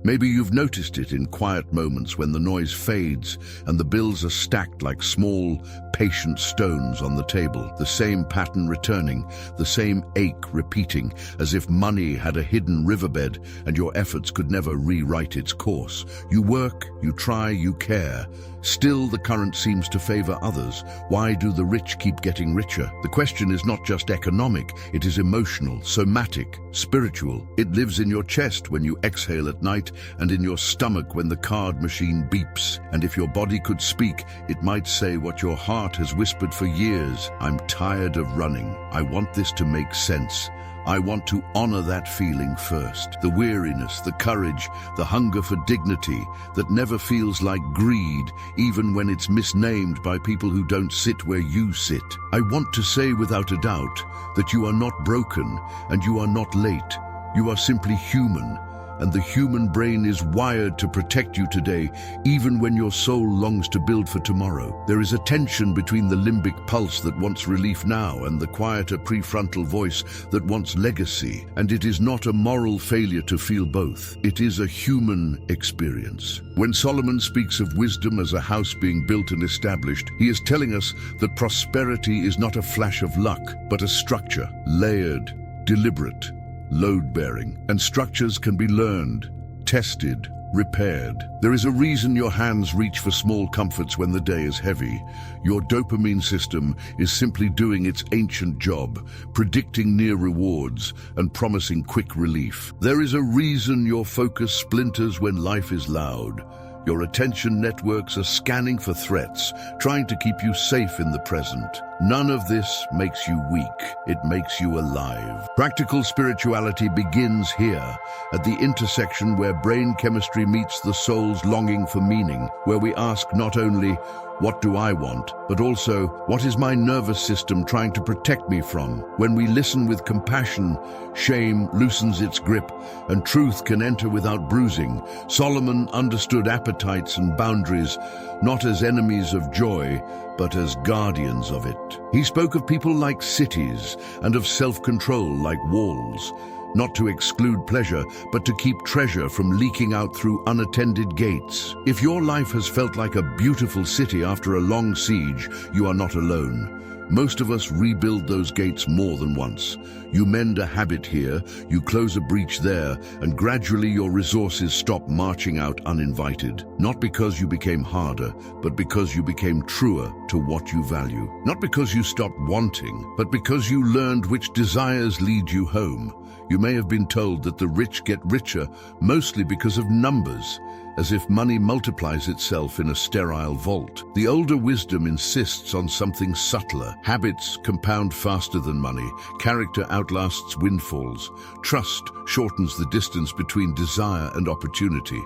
Maybe you've noticed it in quiet moments when the noise fades and the bills are stacked like small, patient stones on the table, the same pattern returning, the same ache repeating, as if money had a hidden riverbed and your efforts could never rewrite its course. You work, you try, you care. Still, the current seems to favor others. Why do the rich keep getting richer? The question is not just economic, it is emotional, somatic, spiritual. It lives in your chest when you exhale at night and in your stomach when the card machine beeps. And if your body could speak, it might say what your heart has whispered for years. I'm tired of running. I want this to make sense. I want to honor that feeling first. The weariness, the courage, the hunger for dignity that never feels like greed, even when it's misnamed by people who don't sit where you sit. I want to say without a doubt that you are not broken and you are not late. You are simply human. And the human brain is wired to protect you today, even when your soul longs to build for tomorrow. There is a tension between the limbic pulse that wants relief now and the quieter prefrontal voice that wants legacy. And it is not a moral failure to feel both. It is a human experience. When Solomon speaks of wisdom as a house being built and established, he is telling us that prosperity is not a flash of luck, but a structure, layered, deliberate, load-bearing, and structures can be learned, tested, repaired. There is a reason your hands reach for small comforts when the day is heavy. Your dopamine system is simply doing its ancient job, predicting near rewards and promising quick relief. There is a reason your focus splinters when life is loud. Your attention networks are scanning for threats, trying to keep you safe in the present. None of this makes you weak. It makes you alive. Practical spirituality begins here, at the intersection where brain chemistry meets the soul's longing for meaning, where we ask not only, what do I want, but also, what is my nervous system trying to protect me from? When we listen with compassion, shame loosens its grip, and truth can enter without bruising. Solomon understood appetites and boundaries, not as enemies of joy, but as guardians of it. He spoke of people like cities, and of self-control like walls, not to exclude pleasure, but to keep treasure from leaking out through unattended gates. If your life has felt like a beautiful city after a long siege, you are not alone. Most of us rebuild those gates more than once. You mend a habit here, you close a breach there, and gradually your resources stop marching out uninvited. Not because you became harder, but because you became truer to what you value. Not because you stopped wanting, but because you learned which desires lead you home. You may have been told that the rich get richer, mostly because of numbers, as if money multiplies itself in a sterile vault. The older wisdom insists on something subtler. Habits compound faster than money. Character outlasts windfalls. Trust shortens the distance between desire and opportunity.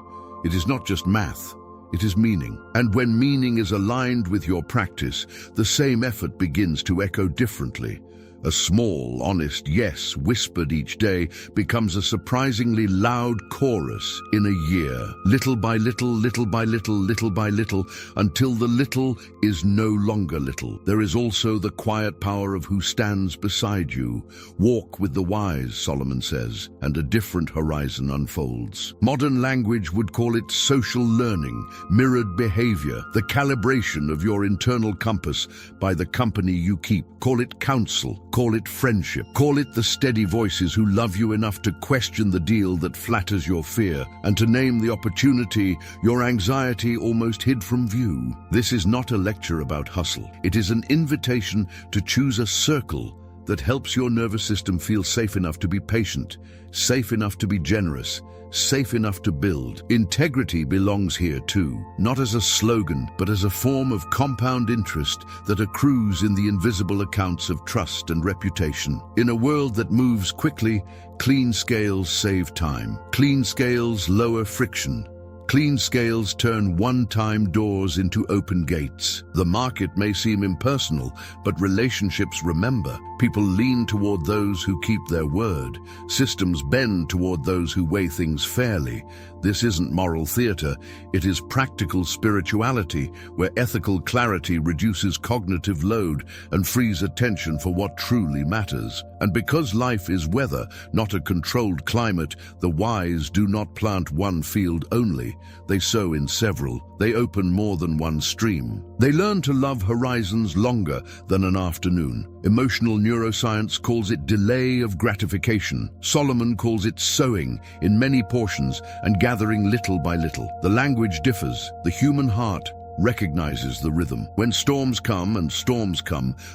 It is not just math. It is meaning. And when meaning is aligned with your practice, the same effort begins to echo differently. A small, honest yes whispered each day becomes a surprisingly loud chorus in a year. Little by little, little by little, little by little, until the little is no longer little. There is also the quiet power of who stands beside you. Walk with the wise, Solomon says, and a different horizon unfolds. Modern language would call it social learning, mirrored behavior, the calibration of your internal compass by the company you keep. Call it counsel. Call it friendship. Call it the steady voices who love you enough to question the deal that flatters your fear, and to name the opportunity your anxiety almost hid from view. This is not a lecture about hustle. It is an invitation to choose a circle that helps your nervous system feel safe enough to be patient, safe enough to be generous, safe enough to build. Integrity belongs here too, not as a slogan, but as a form of compound interest that accrues in the invisible accounts of trust and reputation. In a world that moves quickly, clean scales save time. Clean scales lower friction. Clean scales turn one-time doors into open gates. The market may seem impersonal, but relationships remember. People lean toward those who keep their word. Systems bend toward those who weigh things fairly. This isn't moral theater, it is practical spirituality, where ethical clarity reduces cognitive load and frees attention for what truly matters. And because life is weather, not a controlled climate, the wise do not plant one field only. They sow in several. They open more than one stream. They learn to love horizons longer than an afternoon. Emotional neuroscience calls it delay of gratification. Solomon calls it sowing in many portions and gathering little by little. The language differs. The human heart recognizes the rhythm. When storms come,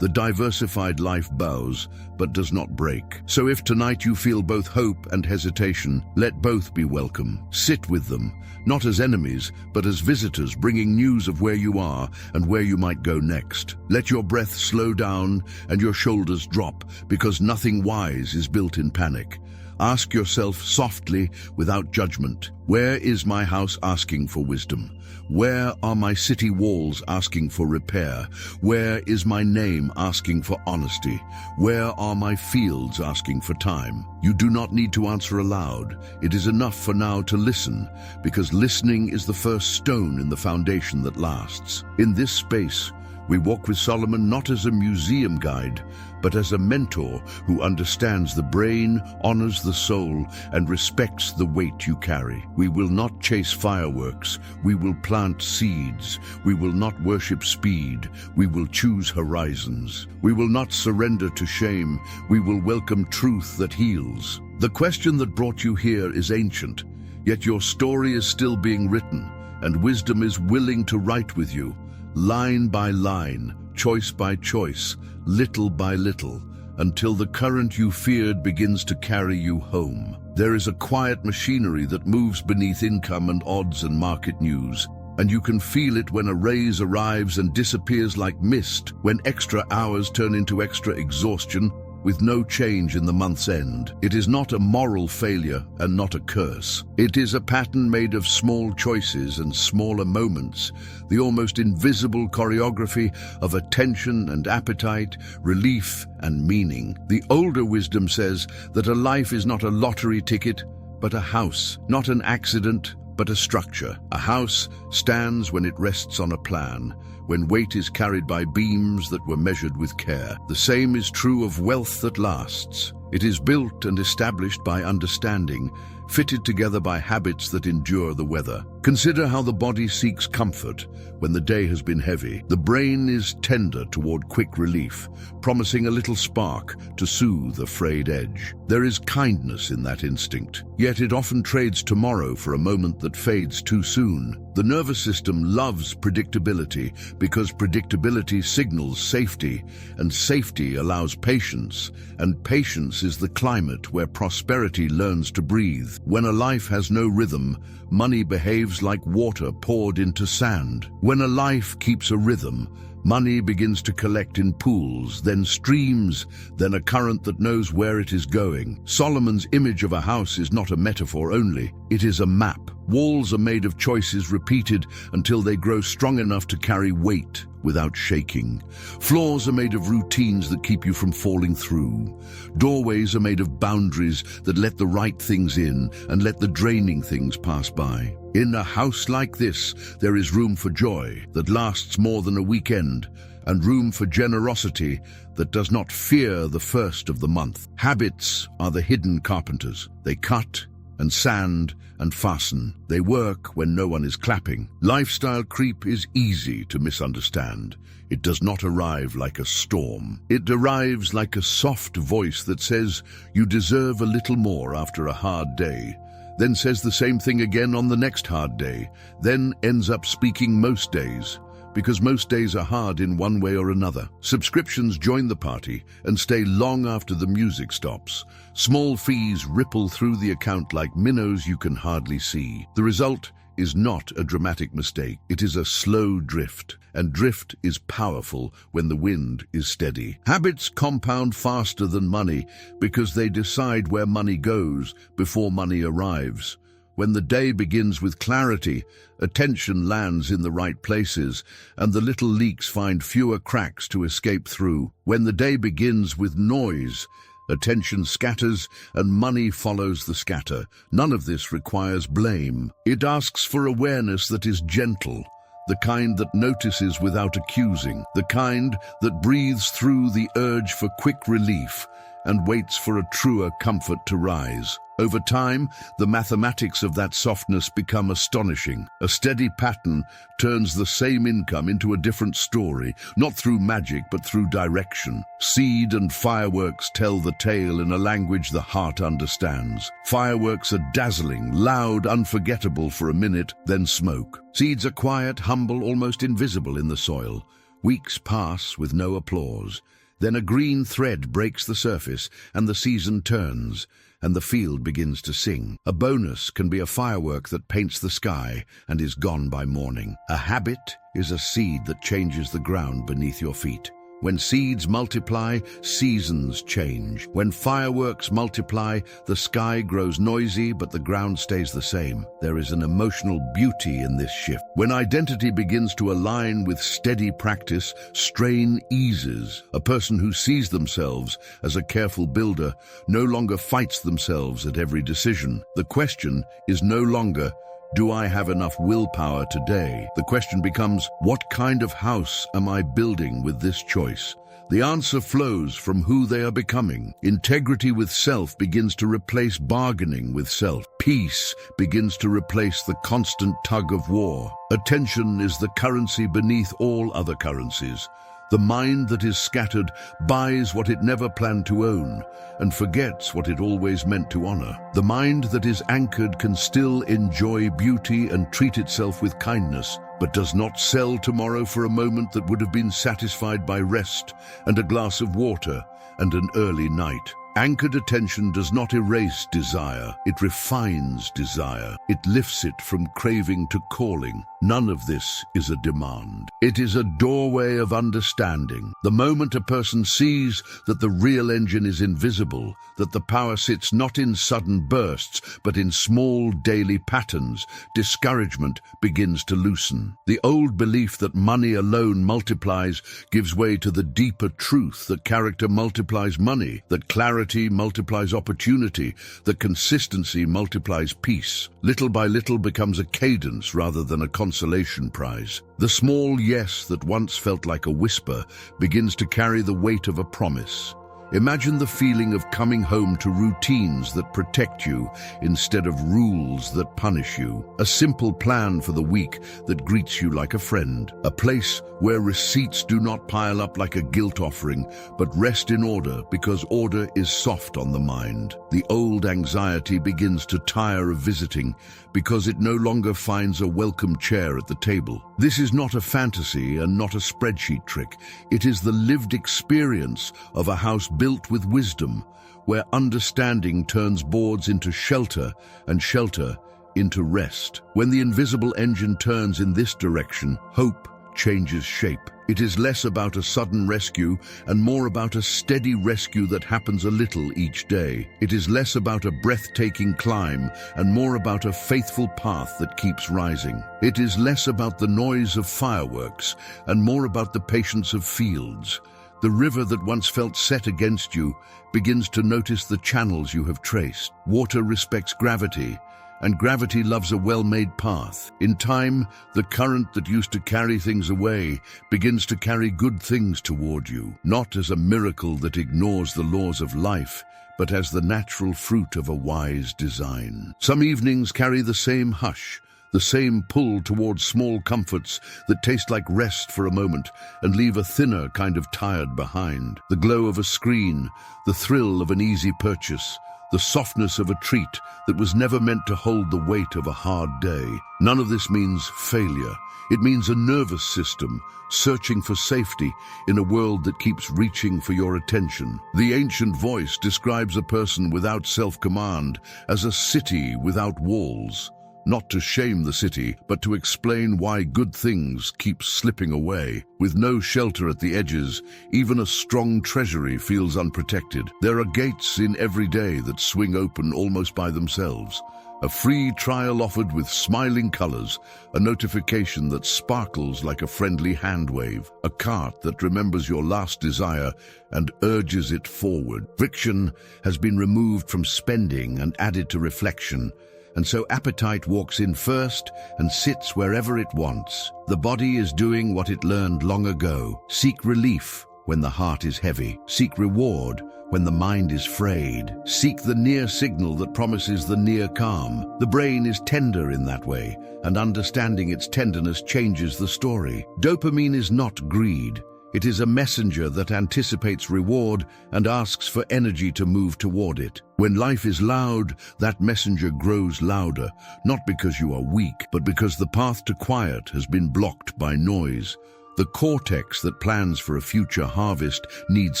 the diversified life bows, but does not break. So if tonight you feel both hope and hesitation, let both be welcome. Sit with them, not as enemies, but as visitors bringing news of where you are and where you might go next. Let your breath slow down and your shoulders drop, because nothing wise is built in panic. Ask yourself softly, without judgment, where is my house asking for wisdom? Where are my city walls asking for repair? Where is my name asking for honesty? Where are my fields asking for time? You do not need to answer aloud. It is enough for now to listen, because listening is the first stone in the foundation that lasts. In this space, we walk with Solomon not as a museum guide, but as a mentor who understands the brain, honors the soul, and respects the weight you carry. We will not chase fireworks. We will plant seeds. We will not worship speed. We will choose horizons. We will not surrender to shame. We will welcome truth that heals. The question that brought you here is ancient, yet your story is still being written, and wisdom is willing to write with you, line by line, choice by choice, little by little, until the current you feared begins to carry you home. There is a quiet machinery that moves beneath income and odds and market news, and you can feel it when a raise arrives and disappears like mist, when extra hours turn into extra exhaustion, with no change in the month's end. It is not a moral failure and not a curse. It is a pattern made of small choices and smaller moments, the almost invisible choreography of attention and appetite, relief and meaning. The older wisdom says that a life is not a lottery ticket, but a house, not an accident, but a structure. A house stands when it rests on a plan, when weight is carried by beams that were measured with care. The same is true of wealth that lasts. It is built and established by understanding, fitted together by habits that endure the weather. Consider how the body seeks comfort when the day has been heavy. The brain is tender toward quick relief, promising a little spark to soothe a frayed edge. There is kindness in that instinct, yet it often trades tomorrow for a moment that fades too soon. The nervous system loves predictability because predictability signals safety, and safety allows patience, and patience is the climate where prosperity learns to breathe. When a life has no rhythm, money behaves like water poured into sand. When a life keeps a rhythm, money begins to collect in pools, then streams, then a current that knows where it is going. Solomon's image of a house is not a metaphor only, it is a map. Walls are made of choices repeated until they grow strong enough to carry weight without shaking. Floors are made of routines that keep you from falling through. Doorways are made of boundaries that let the right things in and let the draining things pass by. In a house like this, there is room for joy that lasts more than a weekend, and room for generosity that does not fear the first of the month. Habits are the hidden carpenters. They cut and sand and fasten. They work when no one is clapping. Lifestyle creep is easy to misunderstand. It does not arrive like a storm. It arrives like a soft voice that says, "You deserve a little more after a hard day," then says the same thing again on the next hard day, then ends up speaking most days, because most days are hard in one way or another. Subscriptions join the party and stay long after the music stops. Small fees ripple through the account like minnows you can hardly see. The result is not a dramatic mistake. It is a slow drift, and drift is powerful when the wind is steady. Habits compound faster than money because they decide where money goes before money arrives. When the day begins with clarity, attention lands in the right places, and the little leaks find fewer cracks to escape through. When the day begins with noise, attention scatters and money follows the scatter. None of this requires blame. It asks for awareness that is gentle, the kind that notices without accusing, the kind that breathes through the urge for quick relief and waits for a truer comfort to rise. Over time, the mathematics of that softness become astonishing. A steady pattern turns the same income into a different story, not through magic but through direction. Seed and fireworks tell the tale in a language the heart understands. Fireworks are dazzling, loud, unforgettable for a minute, then smoke. Seeds are quiet, humble, almost invisible in the soil. Weeks pass with no applause. Then a green thread breaks the surface, and the season turns, and the field begins to sing. A bonus can be a firework that paints the sky and is gone by morning. A habit is a seed that changes the ground beneath your feet. When seeds multiply, seasons change. When fireworks multiply, the sky grows noisy, but the ground stays the same. There is an emotional beauty in this shift. When identity begins to align with steady practice, strain eases. A person who sees themselves as a careful builder no longer fights themselves at every decision. The question is no longer, do I have enough willpower today? The question becomes, what kind of house am I building with this choice? The answer flows from who they are becoming. Integrity with self begins to replace bargaining with self. Peace begins to replace the constant tug of war. Attention is the currency beneath all other currencies. The mind that is scattered buys what it never planned to own and forgets what it always meant to honor. The mind that is anchored can still enjoy beauty and treat itself with kindness, but does not sell tomorrow for a moment that would have been satisfied by rest and a glass of water and an early night. Anchored attention does not erase desire, it refines desire. It lifts it from craving to calling. None of this is a demand. It is a doorway of understanding. The moment a person sees that the real engine is invisible, that the power sits not in sudden bursts, but in small daily patterns, discouragement begins to loosen. The old belief that money alone multiplies gives way to the deeper truth that character multiplies money, that clarity multiplies opportunity, that consistency multiplies peace. Little by little becomes a cadence rather than a consolation prize. The small yes that once felt like a whisper begins to carry the weight of a promise. Imagine the feeling of coming home to routines that protect you instead of rules that punish you. A simple plan for the week that greets you like a friend. A place where receipts do not pile up like a guilt offering, but rest in order because order is soft on the mind. The old anxiety begins to tire of visiting because it no longer finds a welcome chair at the table. This is not a fantasy and not a spreadsheet trick. It is the lived experience of a house built with wisdom, where understanding turns boards into shelter and shelter into rest. When the invisible engine turns in this direction, hope changes shape. It is less about a sudden rescue and more about a steady rescue that happens a little each day. It is less about a breathtaking climb and more about a faithful path that keeps rising. It is less about the noise of fireworks and more about the patience of fields. The river that once felt set against you begins to notice the channels you have traced. Water respects gravity, and gravity loves a well-made path. In time, the current that used to carry things away begins to carry good things toward you, not as a miracle that ignores the laws of life, but as the natural fruit of a wise design. Some evenings carry the same hush, the same pull towards small comforts that taste like rest for a moment and leave a thinner kind of tired behind. The glow of a screen, the thrill of an easy purchase, the softness of a treat that was never meant to hold the weight of a hard day. None of this means failure. It means a nervous system searching for safety in a world that keeps reaching for your attention. The ancient voice describes a person without self-command as a city without walls. Not to shame the city, but to explain why good things keep slipping away. With no shelter at the edges, even a strong treasury feels unprotected. There are gates in every day that swing open almost by themselves. A free trial offered with smiling colors, a notification that sparkles like a friendly hand wave, a cart that remembers your last desire and urges it forward. Friction has been removed from spending and added to reflection, and so appetite walks in first and sits wherever it wants. The body is doing what it learned long ago. Seek relief when the heart is heavy. Seek reward when the mind is frayed. Seek the near signal that promises the near calm. The brain is tender in that way, and understanding its tenderness changes the story. Dopamine is not greed. It is a messenger that anticipates reward and asks for energy to move toward it. When life is loud, that messenger grows louder, not because you are weak, but because the path to quiet has been blocked by noise. The cortex that plans for a future harvest needs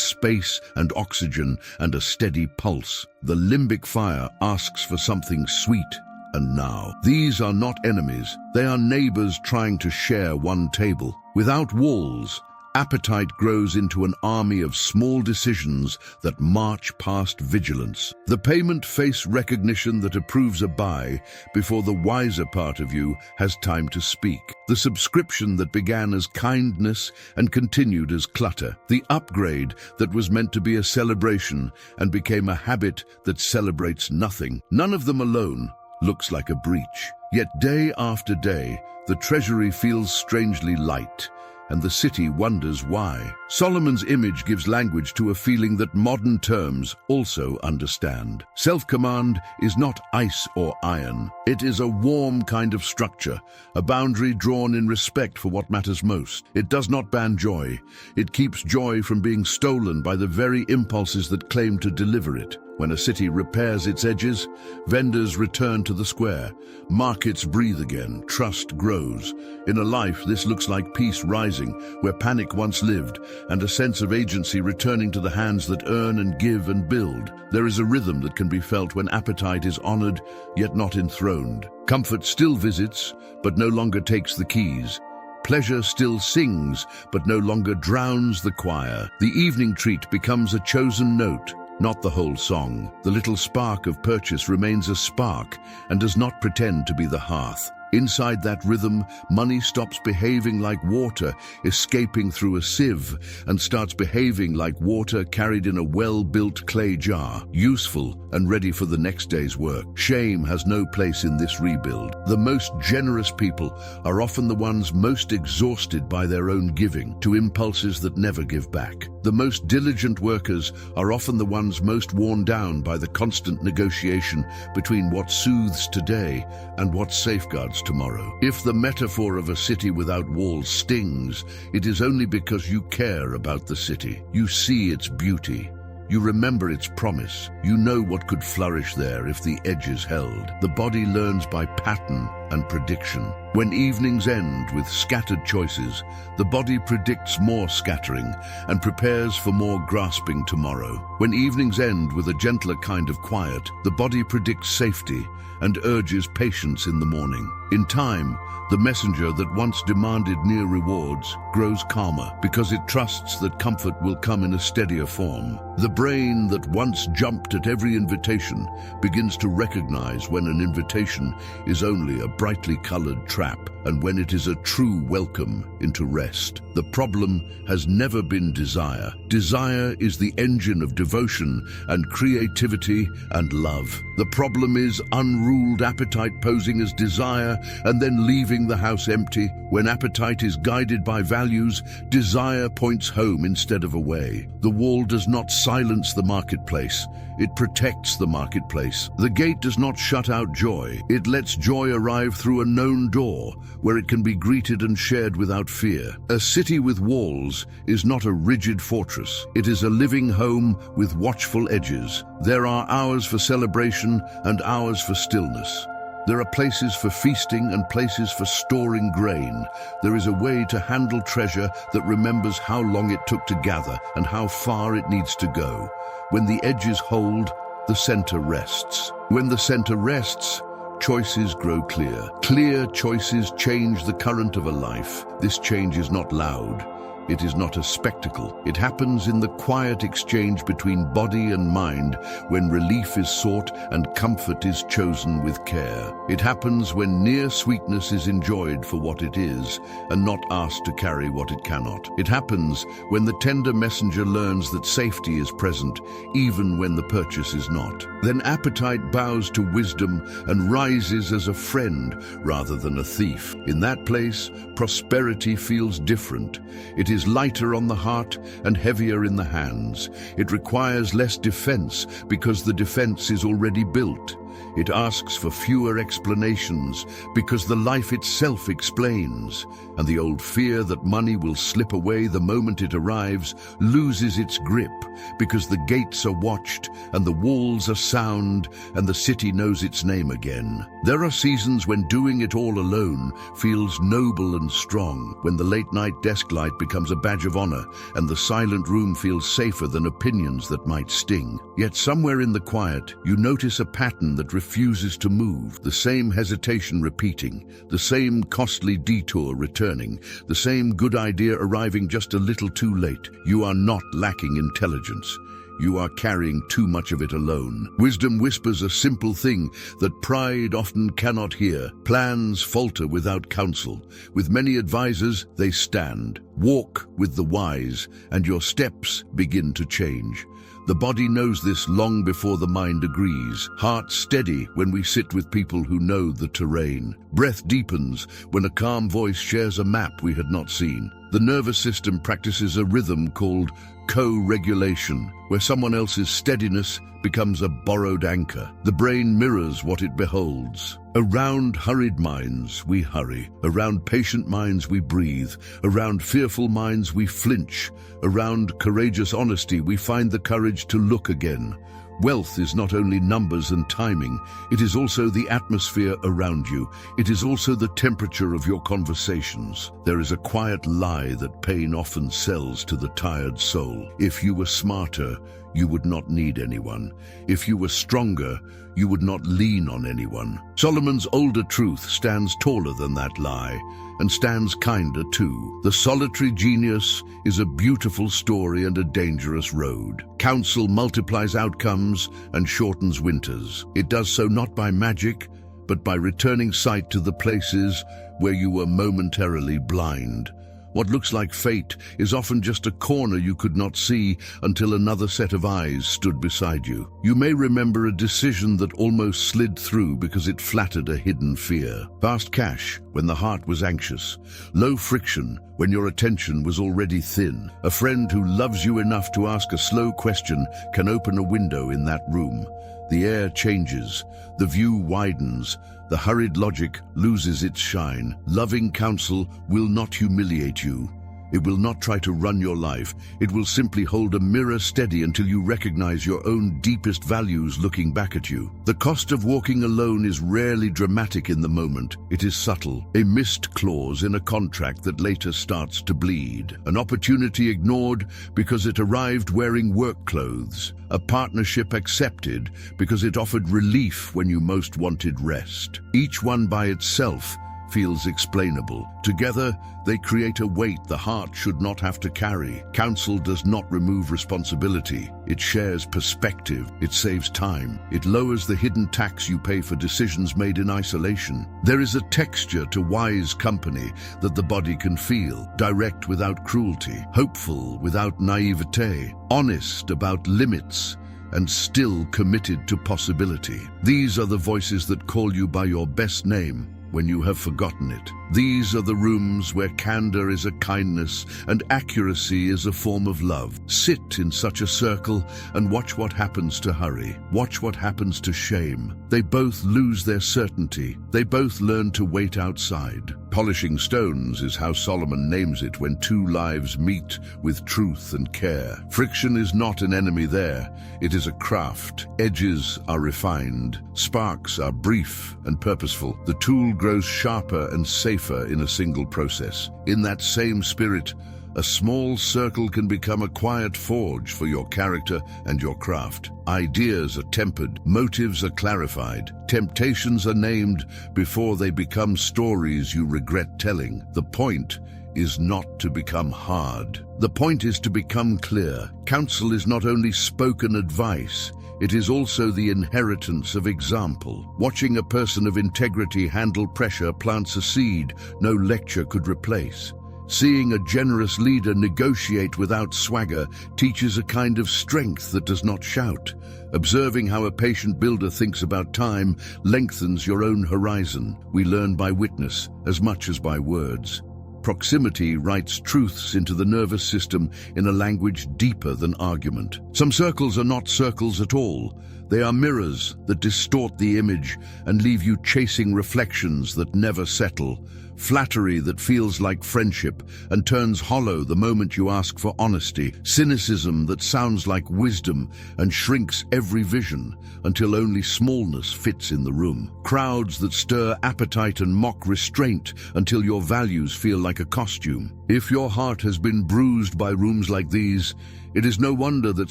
space and oxygen and a steady pulse. The limbic fire asks for something sweet and now. These are not enemies. They are neighbors trying to share one table. Without walls, appetite grows into an army of small decisions that march past vigilance. The payment face recognition that approves a buy before the wiser part of you has time to speak. The subscription that began as kindness and continued as clutter. The upgrade that was meant to be a celebration and became a habit that celebrates nothing. None of them alone looks like a breach. Yet day after day, the treasury feels strangely light, and the city wonders why. Solomon's image gives language to a feeling that modern terms also understand. Self-command is not ice or iron. It is a warm kind of structure, a boundary drawn in respect for what matters most. It does not ban joy. It keeps joy from being stolen by the very impulses that claim to deliver it. When a city repairs its edges, vendors return to the square. Markets breathe again. Trust grows. In a life, this looks like peace rising, where panic once lived, and a sense of agency returning to the hands that earn and give and build. There is a rhythm that can be felt when appetite is honored, yet not enthroned. Comfort still visits, but no longer takes the keys. Pleasure still sings, but no longer drowns the choir. The evening treat becomes a chosen note, not the whole song. The little spark of purchase remains a spark and does not pretend to be the hearth. Inside that rhythm, money stops behaving like water escaping through a sieve and starts behaving like water carried in a well-built clay jar, useful and ready for the next day's work. Shame has no place in this rebuild. The most generous people are often the ones most exhausted by their own giving to impulses that never give back. The most diligent workers are often the ones most worn down by the constant negotiation between what soothes today and what safeguards tomorrow. If the metaphor of a city without walls stings, it is only because you care about the city. You see its beauty. You remember its promise. You know what could flourish there if the edges held. The body learns by pattern and prediction. When evenings end with scattered choices, the body predicts more scattering and prepares for more grasping tomorrow. When evenings end with a gentler kind of quiet, the body predicts safety and urges patience in the morning. In time, the messenger that once demanded near rewards grows calmer because it trusts that comfort will come in a steadier form. The brain that once jumped at every invitation begins to recognize when an invitation is only a brightly colored trap and when it is a true welcome into rest. The problem has never been desire. Desire is the engine of devotion and creativity and love. The problem is unruled appetite posing as desire and then leaving the house empty. When appetite is guided by values, desire points home instead of away. The wall does not silence the marketplace. It protects the marketplace. The gate does not shut out joy. It lets joy arrive through a known door where it can be greeted and shared without fear. A city with walls is not a rigid fortress. It is a living home with watchful edges. There are hours for celebration and hours for stillness. There are places for feasting and places for storing grain. There is a way to handle treasure that remembers how long it took to gather and how far it needs to go. When the edges hold, the center rests. When the center rests, choices grow clear. Clear choices change the current of a life. This change is not loud. It is not a spectacle. It happens in the quiet exchange between body and mind, when relief is sought and comfort is chosen with care. It happens when near sweetness is enjoyed for what it is and not asked to carry what it cannot. It happens when the tender messenger learns that safety is present even when the purchase is not. Then appetite bows to wisdom and rises as a friend rather than a thief. In that place, prosperity feels different. It is lighter on the heart and heavier in the hands. It requires less defense because the defense is already built. It asks for fewer explanations because the life itself explains, and the old fear that money will slip away the moment it arrives loses its grip because the gates are watched and the walls are sound and the city knows its name again. There are seasons when doing it all alone feels noble and strong, when the late-night desk light becomes a badge of honor and the silent room feels safer than opinions that might sting. Yet somewhere in the quiet, you notice a pattern that refuses to move, the same hesitation repeating, the same costly detour returning, the same good idea arriving just a little too late. You are not lacking intelligence. You are carrying too much of it alone. Wisdom whispers a simple thing that pride often cannot hear. Plans falter without counsel. With many advisors, they stand. Walk with the wise, and your steps begin to change. The body knows this long before the mind agrees. Heart steady when we sit with people who know the terrain. Breath deepens when a calm voice shares a map we had not seen. The nervous system practices a rhythm called co-regulation, where someone else's steadiness becomes a borrowed anchor. The brain mirrors what it beholds. Around hurried minds, we hurry. Around patient minds, we breathe. Around fearful minds, we flinch. Around courageous honesty, we find the courage to look again. Wealth is not only numbers and timing, it is also the atmosphere around you. It is also the temperature of your conversations. There is a quiet lie that pain often sells to the tired soul. If you were smarter, you would not need anyone. If you were stronger, you would not lean on anyone. Solomon's older truth stands taller than that lie, and stands kinder too. The solitary genius is a beautiful story and a dangerous road. Counsel multiplies outcomes and shortens winters. It does so not by magic, but by returning sight to the places where you were momentarily blind. What looks like fate is often just a corner you could not see until another set of eyes stood beside you. You may remember a decision that almost slid through because it flattered a hidden fear. Fast cash when the heart was anxious. Low friction when your attention was already thin. A friend who loves you enough to ask a slow question can open a window in that room. The air changes, the view widens, the hurried logic loses its shine. Loving counsel will not humiliate you. It will not try to run your life. It will simply hold a mirror steady until you recognize your own deepest values looking back at you. The cost of walking alone is rarely dramatic in the moment. It is subtle, a missed clause in a contract that later starts to bleed. An opportunity ignored because it arrived wearing work clothes. A partnership accepted because it offered relief when you most wanted rest. Each one by itself feels explainable. Together, they create a weight the heart should not have to carry. Counsel does not remove responsibility. It shares perspective. It saves time. It lowers the hidden tax you pay for decisions made in isolation. There is a texture to wise company that the body can feel, direct without cruelty, hopeful without naivete, honest about limits, and still committed to possibility. These are the voices that call you by your best name when you have forgotten it. These are the rooms where candor is a kindness and accuracy is a form of love. Sit in such a circle and watch what happens to hurry. Watch what happens to shame. They both lose their certainty. They both learn to wait outside. Polishing stones is how Solomon names it when two lives meet with truth and care. Friction is not an enemy there. It is a craft. Edges are refined. Sparks are brief and purposeful. The tool grows sharper and safer in a single process. In that same spirit, a small circle can become a quiet forge for your character and your craft. Ideas are tempered, motives are clarified, temptations are named before they become stories you regret telling. The point is not to become hard. The point is to become clear. Counsel is not only spoken advice, it is also the inheritance of example. Watching a person of integrity handle pressure plants a seed no lecture could replace. Seeing a generous leader negotiate without swagger teaches a kind of strength that does not shout. Observing how a patient builder thinks about time lengthens your own horizon. We learn by witness as much as by words. Proximity writes truths into the nervous system in a language deeper than argument. Some circles are not circles at all. They are mirrors that distort the image and leave you chasing reflections that never settle. Flattery that feels like friendship and turns hollow the moment you ask for honesty. Cynicism that sounds like wisdom and shrinks every vision until only smallness fits in the room. Crowds that stir appetite and mock restraint until your values feel like a costume. If your heart has been bruised by rooms like these, it is no wonder that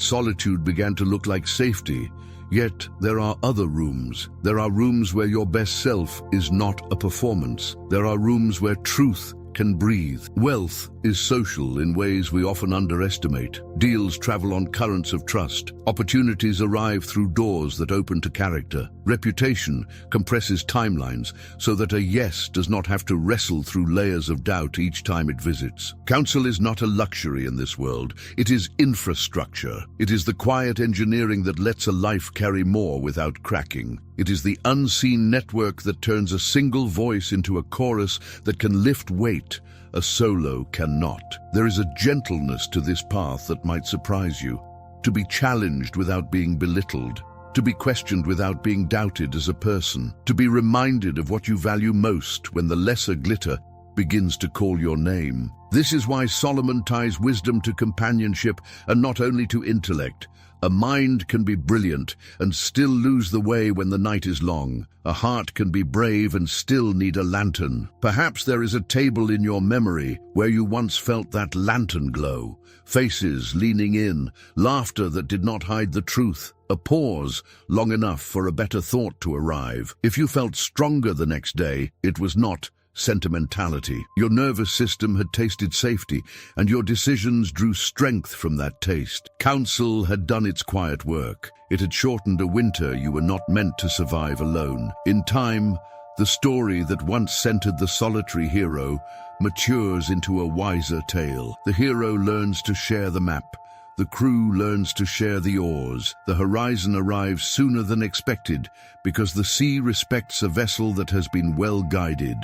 solitude began to look like safety. Yet there are other rooms. There are rooms where your best self is not a performance. There are rooms where truth can breathe. Wealth is social in ways we often underestimate. Deals travel on currents of trust. Opportunities arrive through doors that open to character. Reputation compresses timelines so that a yes does not have to wrestle through layers of doubt each time it visits. Counsel is not a luxury in this world. It is infrastructure. It is the quiet engineering that lets a life carry more without cracking. It is the unseen network that turns a single voice into a chorus that can lift weight a solo cannot. There is a gentleness to this path that might surprise you. To be challenged without being belittled. To be questioned without being doubted as a person. To be reminded of what you value most when the lesser glitter begins to call your name. This is why Solomon ties wisdom to companionship and not only to intellect. A mind can be brilliant and still lose the way when the night is long. A heart can be brave and still need a lantern. Perhaps there is a table in your memory where you once felt that lantern glow. Faces leaning in, laughter that did not hide the truth, a pause long enough for a better thought to arrive. If you felt stronger the next day, it was not sentimentality. Your nervous system had tasted safety, and your decisions drew strength from that taste. Counsel had done its quiet work. It had shortened a winter you were not meant to survive alone. In time, the story that once centered the solitary hero matures into a wiser tale. The hero learns to share the map. The crew learns to share the oars. The horizon arrives sooner than expected because the sea respects a vessel that has been well guided.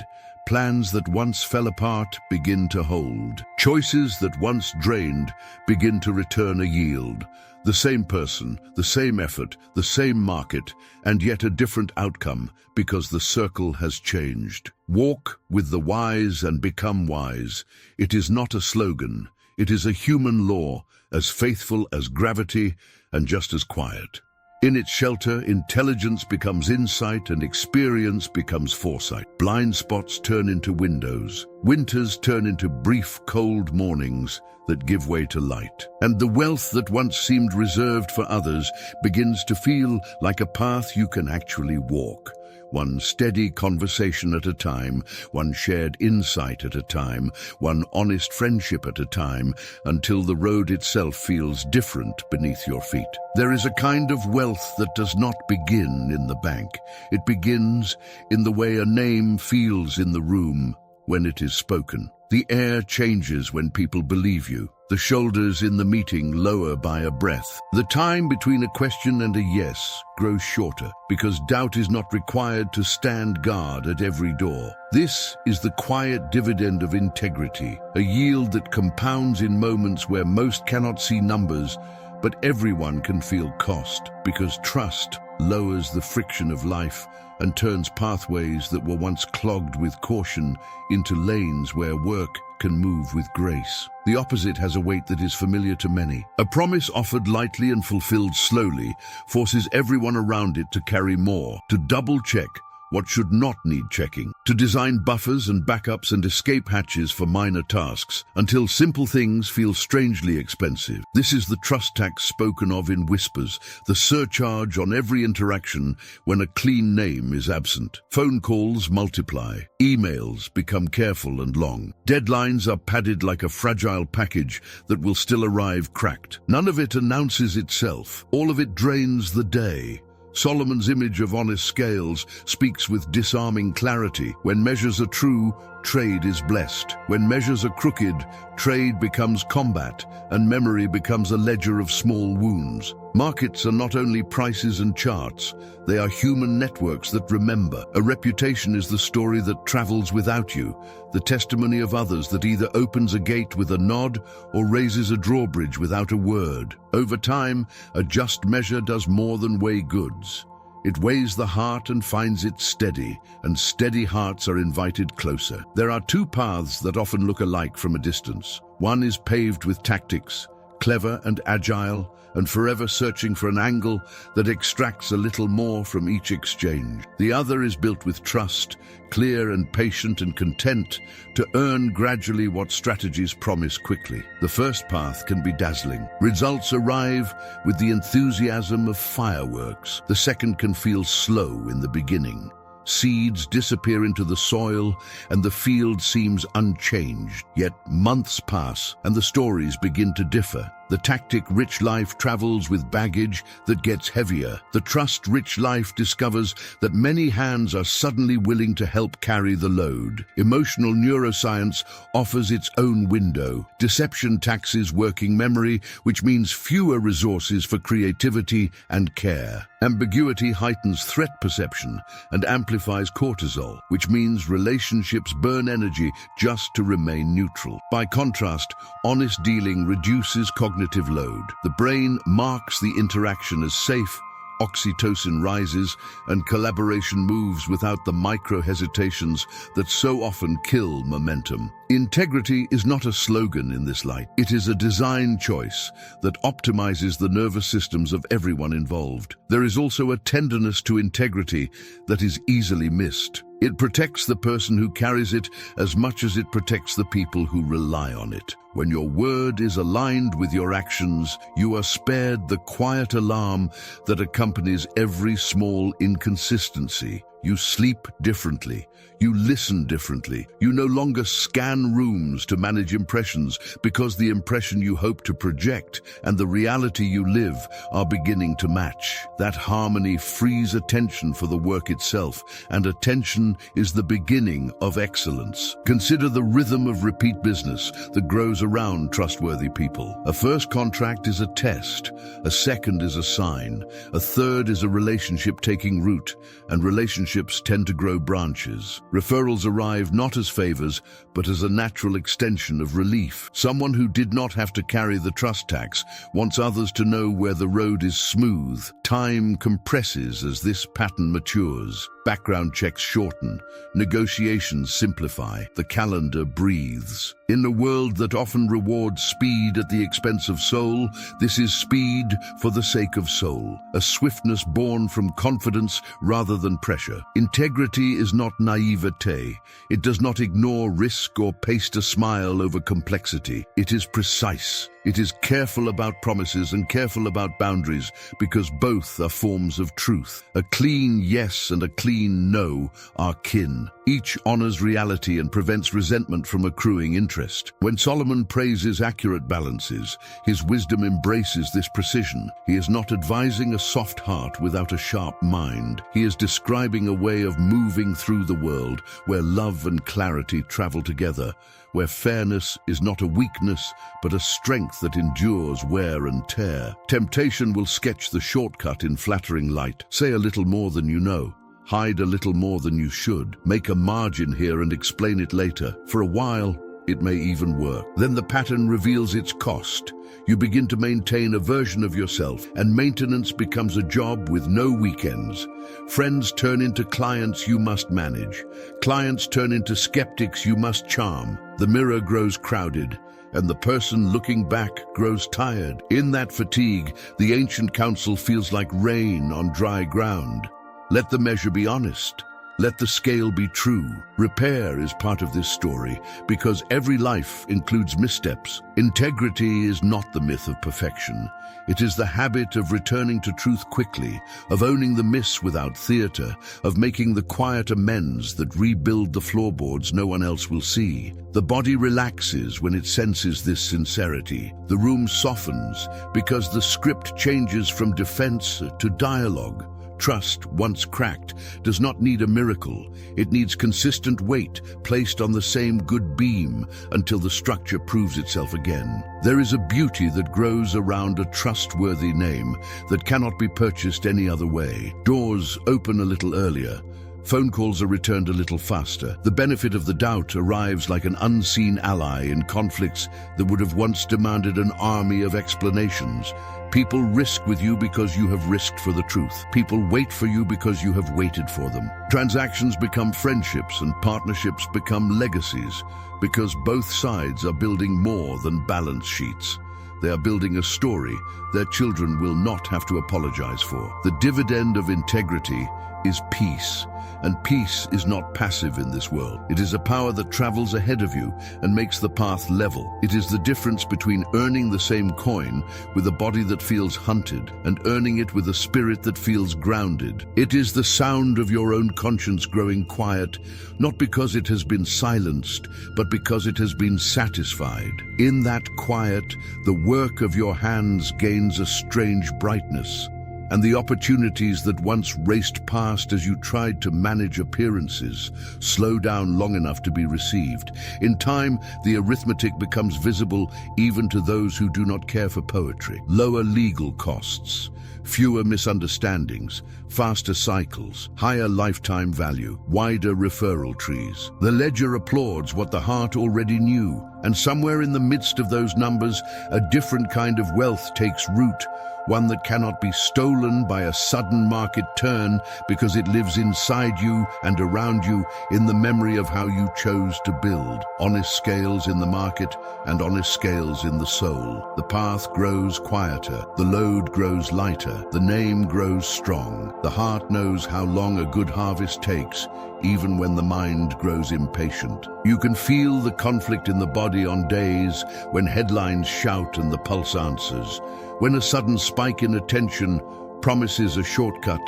Plans that once fell apart begin to hold. Choices that once drained begin to return a yield. The same person, the same effort, the same market, and yet a different outcome because the circle has changed. Walk with the wise and become wise. It is not a slogan. It is a human law, as faithful as gravity and just as quiet. In its shelter, intelligence becomes insight and experience becomes foresight. Blind spots turn into windows. Winters turn into brief, cold mornings that give way to light. And the wealth that once seemed reserved for others begins to feel like a path you can actually walk. One steady conversation at a time, one shared insight at a time, one honest friendship at a time, until the road itself feels different beneath your feet. There is a kind of wealth that does not begin in the bank. It begins in the way a name feels in the room when it is spoken. The air changes when people believe you. The shoulders in the meeting lower by a breath. The time between a question and a yes grows shorter because doubt is not required to stand guard at every door. This is the quiet dividend of integrity, a yield that compounds in moments where most cannot see numbers, but everyone can feel cost, because trust lowers the friction of life and turns pathways that were once clogged with caution into lanes where work can move with grace. The opposite has a weight that is familiar to many. A promise offered lightly and fulfilled slowly forces everyone around it to carry more, to double-check, what should not need checking, to design buffers and backups and escape hatches for minor tasks, until simple things feel strangely expensive. This is the trust tax spoken of in whispers, the surcharge on every interaction when a clean name is absent. Phone calls multiply, emails become careful and long. Deadlines are padded like a fragile package that will still arrive cracked. None of it announces itself. All of it drains the day. Solomon's image of honest scales speaks with disarming clarity. When measures are true, trade is blessed. When measures are crooked, trade becomes combat, and memory becomes a ledger of small wounds. Markets are not only prices and charts, they are human networks that remember. A reputation is the story that travels without you, the testimony of others that either opens a gate with a nod or raises a drawbridge without a word. Over time, a just measure does more than weigh goods. It weighs the heart and finds it steady, and steady hearts are invited closer. There are two paths that often look alike from a distance. One is paved with tactics, clever and agile, and forever searching for an angle that extracts a little more from each exchange. The other is built with trust, clear and patient and content to earn gradually what strategies promise quickly. The first path can be dazzling. Results arrive with the enthusiasm of fireworks. The second can feel slow in the beginning. Seeds disappear into the soil and the field seems unchanged. Yet months pass and the stories begin to differ. The tactic-rich life travels with baggage that gets heavier. The trust-rich life discovers that many hands are suddenly willing to help carry the load. Emotional neuroscience offers its own window. Deception taxes working memory, which means fewer resources for creativity and care. Ambiguity heightens threat perception and amplifies cortisol, which means relationships burn energy just to remain neutral. By contrast, honest dealing reduces cognitive load. The brain marks the interaction as safe, oxytocin rises, and collaboration moves without the micro-hesitations that so often kill momentum. Integrity is not a slogan in this light. It is a design choice that optimizes the nervous systems of everyone involved. There is also a tenderness to integrity that is easily missed. It protects the person who carries it as much as it protects the people who rely on it. When your word is aligned with your actions, you are spared the quiet alarm that accompanies every small inconsistency. You sleep differently. You listen differently. You no longer scan rooms to manage impressions because the impression you hope to project and the reality you live are beginning to match. That harmony frees attention for the work itself, and attention is the beginning of excellence. Consider the rhythm of repeat business that grows around trustworthy people. A first contract is a test, a second is a sign, a third is a relationship taking root, and relationships tend to grow branches. Referrals arrive not as favors, but as a natural extension of relief. Someone who did not have to carry the trust tax wants others to know where the road is smooth. Time compresses as this pattern matures. Background checks shorten. Negotiations simplify. The calendar breathes. In a world that often rewards speed at the expense of soul, this is speed for the sake of soul, a swiftness born from confidence rather than pressure. Integrity is not naivete. It does not ignore risk or paste a smile over complexity. It is precise. It is careful about promises and careful about boundaries because both are forms of truth. A clean yes and a clean no are kin. Each honors reality and prevents resentment from accruing interest. When Solomon praises accurate balances, his wisdom embraces this precision. He is not advising a soft heart without a sharp mind. He is describing a way of moving through the world where love and clarity travel together, where fairness is not a weakness, but a strength that endures wear and tear. Temptation will sketch the shortcut in flattering light. Say a little more than you know. Hide a little more than you should. Make a margin here and explain it later. For a while, it may even work. Then the pattern reveals its cost. You begin to maintain a version of yourself, and maintenance becomes a job with no weekends. Friends turn into clients you must manage. Clients turn into skeptics you must charm. The mirror grows crowded, and the person looking back grows tired. In that fatigue, the ancient counsel feels like rain on dry ground. Let the measure be honest. Let the scale be true. Repair is part of this story because every life includes missteps. Integrity is not the myth of perfection. It is the habit of returning to truth quickly, of owning the miss without theater, of making the quiet amends that rebuild the floorboards no one else will see. The body relaxes when it senses this sincerity. The room softens because the script changes from defense to dialogue. Trust, once cracked, does not need a miracle. It needs consistent weight placed on the same good beam until the structure proves itself again. There is a beauty that grows around a trustworthy name that cannot be purchased any other way. Doors open a little earlier. Phone calls are returned a little faster. The benefit of the doubt arrives like an unseen ally in conflicts that would have once demanded an army of explanations. People risk with you because you have risked for the truth. People wait for you because you have waited for them. Transactions become friendships and partnerships become legacies because both sides are building more than balance sheets. They are building a story their children will not have to apologize for. The dividend of integrity is peace, and peace is not passive in this world. It is a power that travels ahead of you and makes the path level. It is the difference between earning the same coin with a body that feels hunted and earning it with a spirit that feels grounded. It is the sound of your own conscience growing quiet, not because it has been silenced, but because it has been satisfied. In that quiet, the work of your hands gains a strange brightness, and the opportunities that once raced past as you tried to manage appearances slow down long enough to be received. In time, the arithmetic becomes visible even to those who do not care for poetry. Lower legal costs, fewer misunderstandings, faster cycles, higher lifetime value, wider referral trees. The ledger applauds what the heart already knew, and somewhere in the midst of those numbers, a different kind of wealth takes root, one that cannot be stolen by a sudden market turn because it lives inside you and around you in the memory of how you chose to build. Honest scales in the market and honest scales in the soul. The path grows quieter, the load grows lighter, the name grows strong. The heart knows how long a good harvest takes, even when the mind grows impatient. You can feel the conflict in the body on days when headlines shout and the pulse answers, when a sudden spike in attention promises a shortcut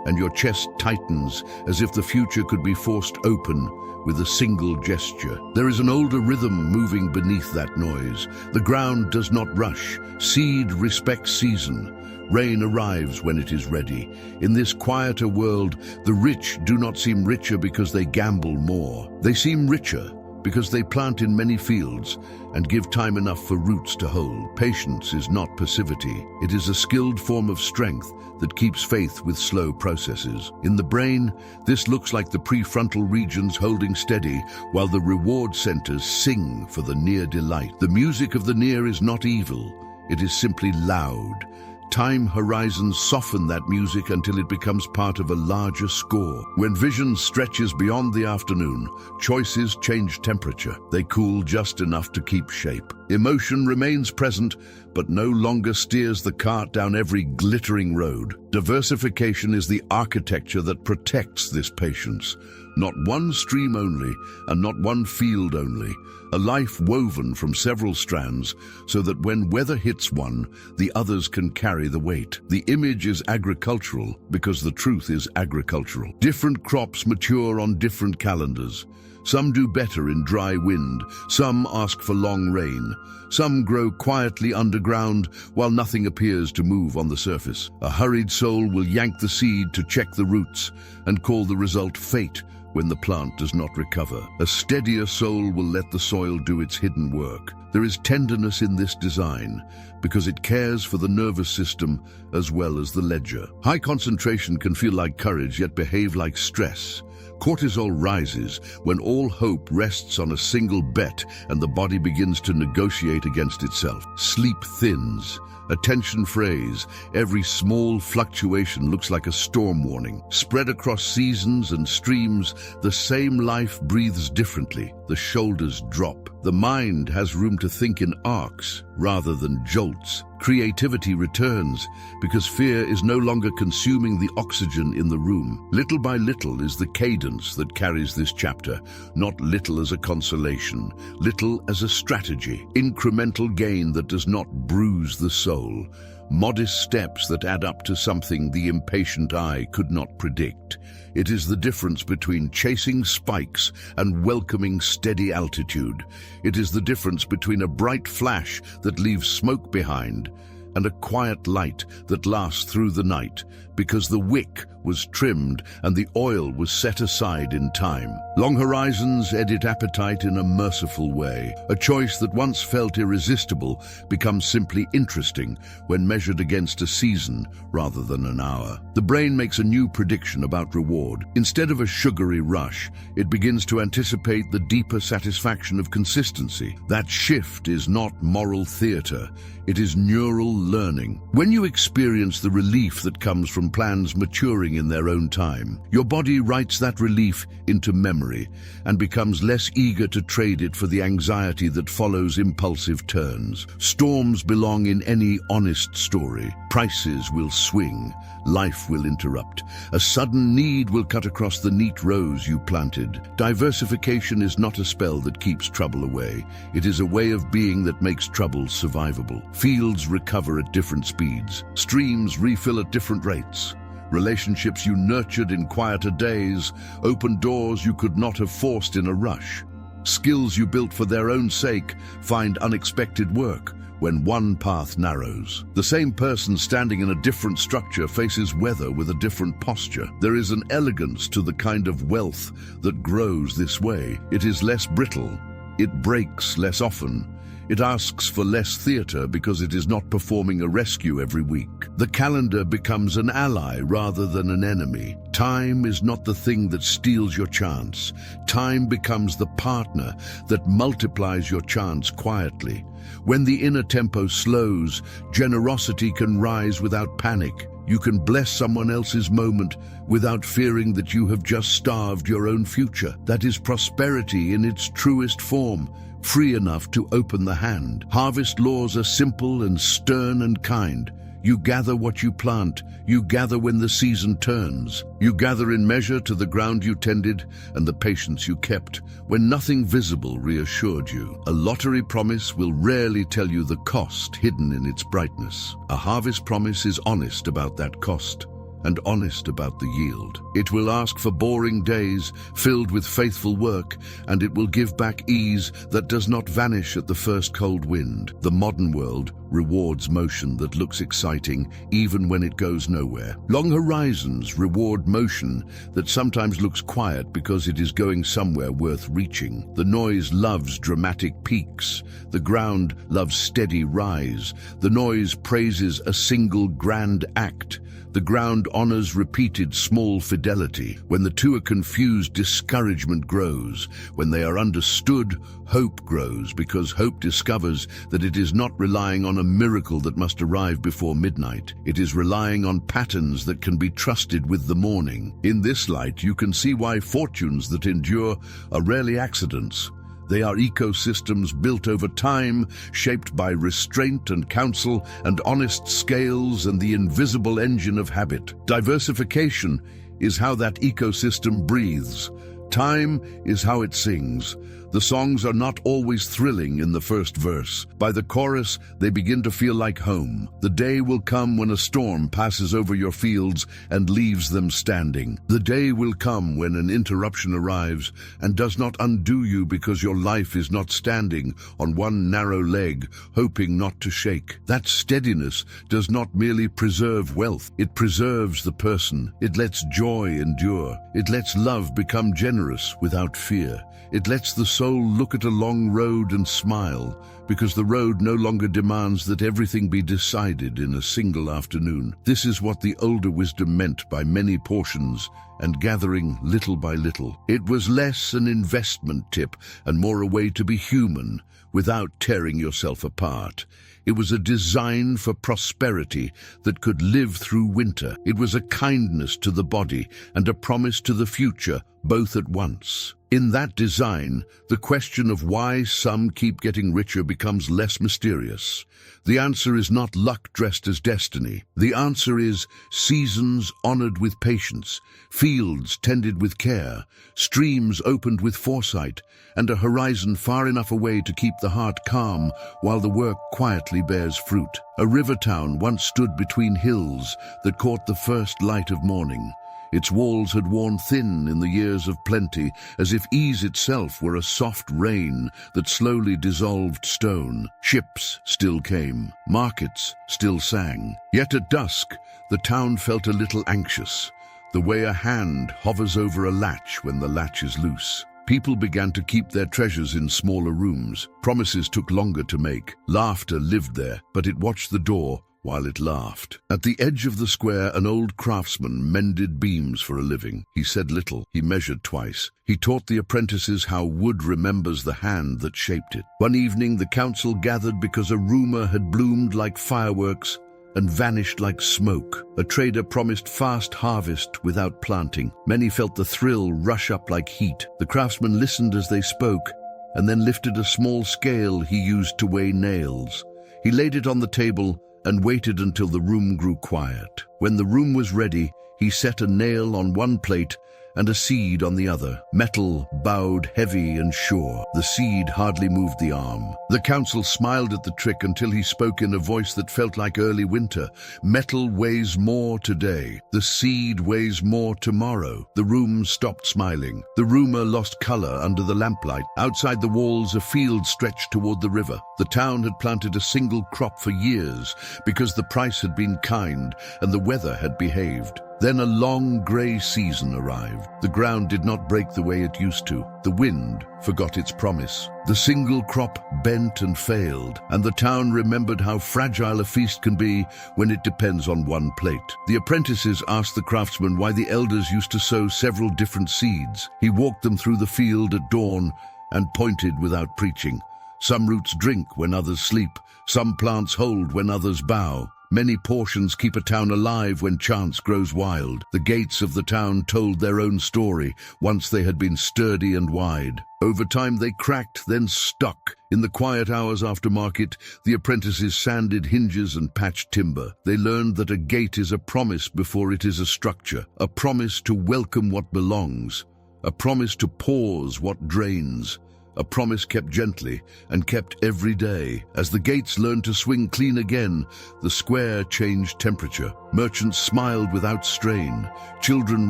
and your chest tightens as if the future could be forced open with a single gesture. There is an older rhythm moving beneath that noise. The ground does not rush. Seed respects season. Rain arrives when it is ready. In this quieter world, the rich do not seem richer because they gamble more. They seem richer because they plant in many fields and give time enough for roots to hold. Patience is not passivity. It is a skilled form of strength that keeps faith with slow processes. In the brain, this looks like the prefrontal regions holding steady while the reward centers sing for the near delight. The music of the near is not evil. It is simply loud. Time horizons soften that music until it becomes part of a larger score. When vision stretches beyond the afternoon, choices change temperature. They cool just enough to keep shape. Emotion remains present, but no longer steers the cart down every glittering road. Diversification is the architecture that protects this patience. Not one stream only, and not one field only. A life woven from several strands, so that when weather hits one, the others can carry the weight. The image is agricultural because the truth is agricultural. Different crops mature on different calendars. Some do better in dry wind, some ask for long rain. Some grow quietly underground while nothing appears to move on the surface. A hurried soul will yank the seed to check the roots and call the result fate when the plant does not recover. A steadier soul will let the soil do its hidden work. There is tenderness in this design because it cares for the nervous system as well as the ledger. High concentration can feel like courage yet behave like stress. Cortisol rises when all hope rests on a single bet and the body begins to negotiate against itself. Sleep thins. Attention frays. Every small fluctuation looks like a storm warning. Spread across seasons and streams, the same life breathes differently. the shoulders drop. The mind has room to think in arcs rather than jolts. Creativity returns because fear is no longer consuming the oxygen in the room. Little by little is the cadence that carries this chapter, not little as a consolation, little as a strategy. Incremental gain that does not bruise the soul. Modest steps that add up to something the impatient eye could not predict. It is the difference between chasing spikes and welcoming steady altitude. It is the difference between a bright flash that leaves smoke behind and a quiet light that lasts through the night, because the wick was trimmed and the oil was set aside in time. Long horizons edit appetite in a merciful way. A choice that once felt irresistible becomes simply interesting when measured against a season rather than an hour. The brain makes a new prediction about reward. Instead of a sugary rush, it begins to anticipate the deeper satisfaction of consistency. That shift is not moral theater. It is neural learning. When you experience the relief that comes from plans maturing in their own time, your body writes that relief into memory and becomes less eager to trade it for the anxiety that follows impulsive turns. Storms belong in any honest story. Prices will swing. Life will interrupt. A sudden need will cut across the neat rows you planted. Diversification is not a spell that keeps trouble away. It is a way of being that makes trouble survivable. Fields recover at different speeds. Streams refill at different rates. Relationships you nurtured in quieter days open doors you could not have forced in a rush. Skills you built for their own sake find unexpected work when one path narrows. The same person standing in a different structure faces weather with a different posture. There is an elegance to the kind of wealth that grows this way. It is less brittle. It breaks less often. It asks for less theater because it is not performing a rescue every week. The calendar becomes an ally rather than an enemy. Time is not the thing that steals your chance. Time becomes the partner that multiplies your chance quietly. When the inner tempo slows, generosity can rise without panic. You can bless someone else's moment without fearing that you have just starved your own future. That is prosperity in its truest form, free enough to open the hand. Harvest laws are simple and stern and kind. You gather what you plant. You gather when the season turns. You gather in measure to the ground you tended and the patience you kept, when nothing visible reassured you. A lottery promise will rarely tell you the cost hidden in its brightness. A harvest promise is honest about that cost and honest about the yield. It will ask for boring days filled with faithful work, and it will give back ease that does not vanish at the first cold wind. The modern world rewards motion that looks exciting even when it goes nowhere. Long horizons reward motion that sometimes looks quiet because it is going somewhere worth reaching. The noise loves dramatic peaks. The ground loves steady rise. The noise praises a single grand act. The ground honors repeated small fidelity. When the two are confused, discouragement grows. When they are understood, hope grows, because hope discovers that it is not relying on a miracle that must arrive before midnight. It is relying on patterns that can be trusted with the morning. In this light, you can see why fortunes that endure are rarely accidents. They are ecosystems built over time, shaped by restraint and counsel and honest scales and the invisible engine of habit. Diversification is how that ecosystem breathes. Time is how it sings. The songs are not always thrilling in the first verse. By the chorus, they begin to feel like home. The day will come when a storm passes over your fields and leaves them standing. The day will come when an interruption arrives and does not undo you because your life is not standing on one narrow leg, hoping not to shake. That steadiness does not merely preserve wealth. It preserves the person. It lets joy endure. It lets love become generous without fear. It lets the soul look at a long road and smile, because the road no longer demands that everything be decided in a single afternoon. This is what the older wisdom meant by many portions and gathering little by little. It was less an investment tip and more a way to be human without tearing yourself apart. It was a design for prosperity that could live through winter. It was a kindness to the body and a promise to the future, both at once. In that design, the question of why some keep getting richer becomes less mysterious. The answer is not luck dressed as destiny. The answer is seasons honored with patience, fields tended with care, streams opened with foresight, and a horizon far enough away to keep the heart calm while the work quietly bears fruit. A river town once stood between hills that caught the first light of morning. Its walls had worn thin in the years of plenty, as if ease itself were a soft rain that slowly dissolved stone. Ships still came, markets still sang. Yet at dusk, the town felt a little anxious, the way a hand hovers over a latch when the latch is loose. People began to keep their treasures in smaller rooms. Promises took longer to make. Laughter lived there, but it watched the door while it laughed. At the edge of the square, an old craftsman mended beams for a living. He said little. He measured twice. He taught the apprentices how wood remembers the hand that shaped it. One evening, the council gathered because a rumor had bloomed like fireworks and vanished like smoke. A trader promised fast harvest without planting. Many felt the thrill rush up like heat. The craftsman listened as they spoke, and then lifted a small scale he used to weigh nails. He laid it on the table and waited until the room grew quiet. When the room was ready, he set a nail on one plate and a seed on the other. Metal bowed heavy and sure. The seed hardly moved the arm. The council smiled at the trick until he spoke in a voice that felt like early winter. Metal weighs more today. The seed weighs more tomorrow. The room stopped smiling. The rumor lost color under the lamplight. Outside the walls, a field stretched toward the river. The town had planted a single crop for years because the price had been kind and the weather had behaved. Then a long gray season arrived. The ground did not break the way it used to. The wind forgot its promise. The single crop bent and failed, and the town remembered how fragile a feast can be when it depends on one plate. The apprentices asked the craftsman why the elders used to sow several different seeds. He walked them through the field at dawn and pointed without preaching. Some roots drink when others sleep. Some plants hold when others bow. Many portions keep a town alive when chance grows wild. The gates of the town told their own story. Once they had been sturdy and wide. Over time they cracked, then stuck. In the quiet hours after market, the apprentices sanded hinges and patched timber. They learned that a gate is a promise before it is a structure. A promise to welcome what belongs. A promise to pause what drains. A promise kept gently and kept every day. As the gates learned to swing clean again, the square changed temperature. Merchants smiled without strain. Children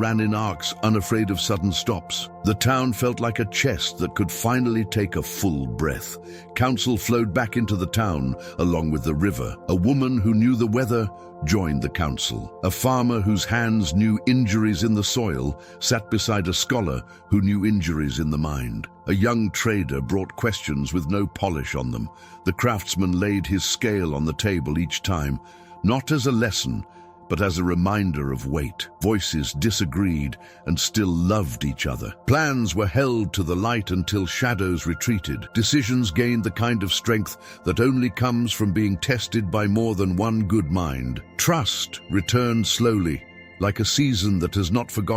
ran in arcs, unafraid of sudden stops. The town felt like a chest that could finally take a full breath. Council flowed back into the town, along with the river. A woman who knew the weather joined the council. A farmer whose hands knew injuries in the soil sat beside a scholar who knew injuries in the mind. A young trader brought questions with no polish on them. The craftsman laid his scale on the table each time, not as a lesson, but as a reminder of weight. Voices disagreed and still loved each other. Plans were held to the light until shadows retreated. Decisions gained the kind of strength that only comes from being tested by more than one good mind. Trust returned slowly, like a season that has not forgotten